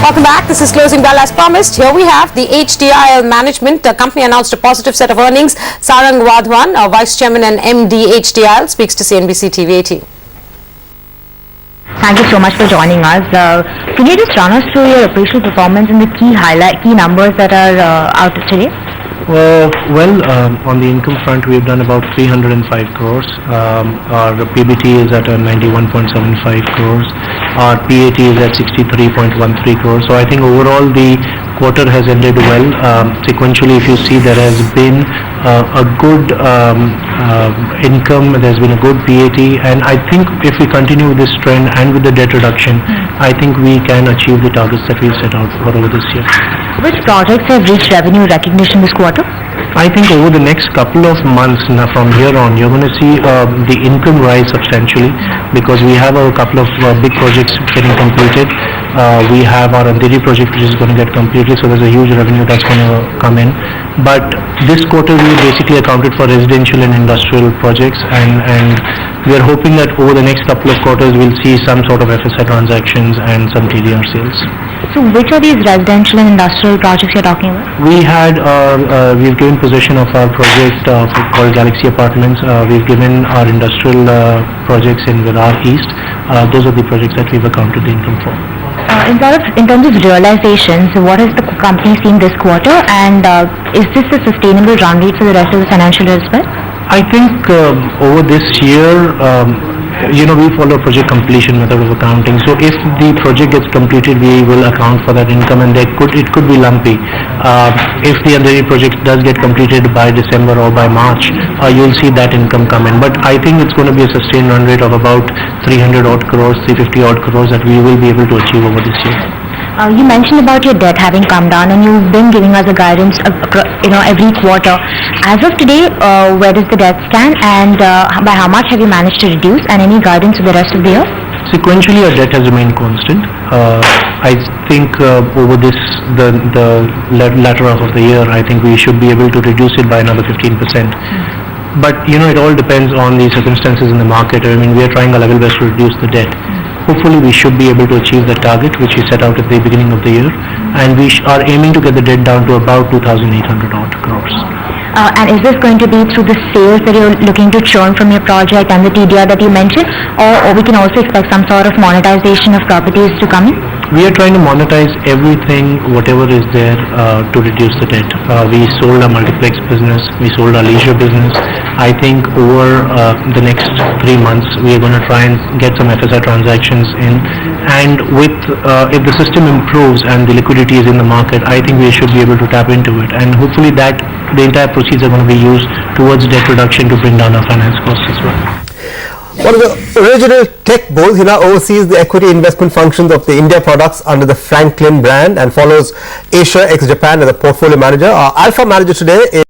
Welcome back. This is Closing Bell as promised. Here we have the HDIL management. The company announced a positive set of earnings. Sarang Wadhwan, Vice Chairman and MD HDIL, speaks to CNBC TV 18. Thank you so much for joining us. Can you just run us through your operational performance and the key numbers that are out today? On the income front, we've done about 305 crores. Our PBT is at 91.75 crores. Our PAT is at 63.13 crores. So I think overall the quarter has ended well. Sequentially, if you see, there has been a good income, there's been a good PAT, and I think if we continue with this trend and with the debt reduction, I think we can achieve the targets that we've set out for over this year. Which projects have reached revenue recognition this quarter? I think over the next couple of months now from here on, you're going to see the income rise substantially because we have a couple of big projects getting completed. We have our Andheri project which is going to get completed, so there's a huge revenue that's going to come in. But this quarter we basically accounted for residential and industrial projects, and we are hoping that over the next couple of quarters we'll see some sort of FSI transactions and some TDR sales. So which are these residential and industrial projects you're talking about? We've given possession of our project called Galaxy Apartments. We've given our industrial projects in Virar East. Those are the projects that we've accounted the income for. In terms of realizations, what has the company seen this quarter, and is this a sustainable run rate for the rest of the financial year as well? I think over this year, we follow project completion method of accounting. So if the project gets completed, we will account for that income, and it could be lumpy. If the Andheri project does get completed by December or by March, you'll see that income come in. But I think it's going to be a sustained run rate of about 300 odd crores, 350 odd crores that we will be able to achieve over this year. You mentioned about your debt having come down, and you've been giving us a guidance, every quarter. As of today, where does the debt stand, and by how much have you managed to reduce, and any guidance for the rest of the year? Sequentially, our debt has remained constant. I think over the latter half of the year, I think we should be able to reduce it by another 15%. But it all depends on the circumstances in the market. I mean, we are trying our level best to reduce the debt. Hopefully we should be able to achieve the target which we set out at the beginning of the year, and we are aiming to get the debt down to about 2,800 odd crores. And is this going to be through the sales that you're looking to churn from your project and the TDR that you mentioned, or we can also expect some sort of monetization of properties to come in? We are trying to monetize everything, whatever is there, to reduce the debt. We sold our multiplex business, we sold our leisure business. I think over the next 3 months we are going to try and get some FSI transactions in, and with if the system improves and the liquidity is in the market, I think we should be able to tap into it, and hopefully that the entire proceeds are going to be used towards debt reduction to bring down our finance costs as well. One of the original tech bulls, he now oversees the equity investment functions of the India products under the Franklin brand and follows Asia ex-Japan as a portfolio manager. Our alpha manager today is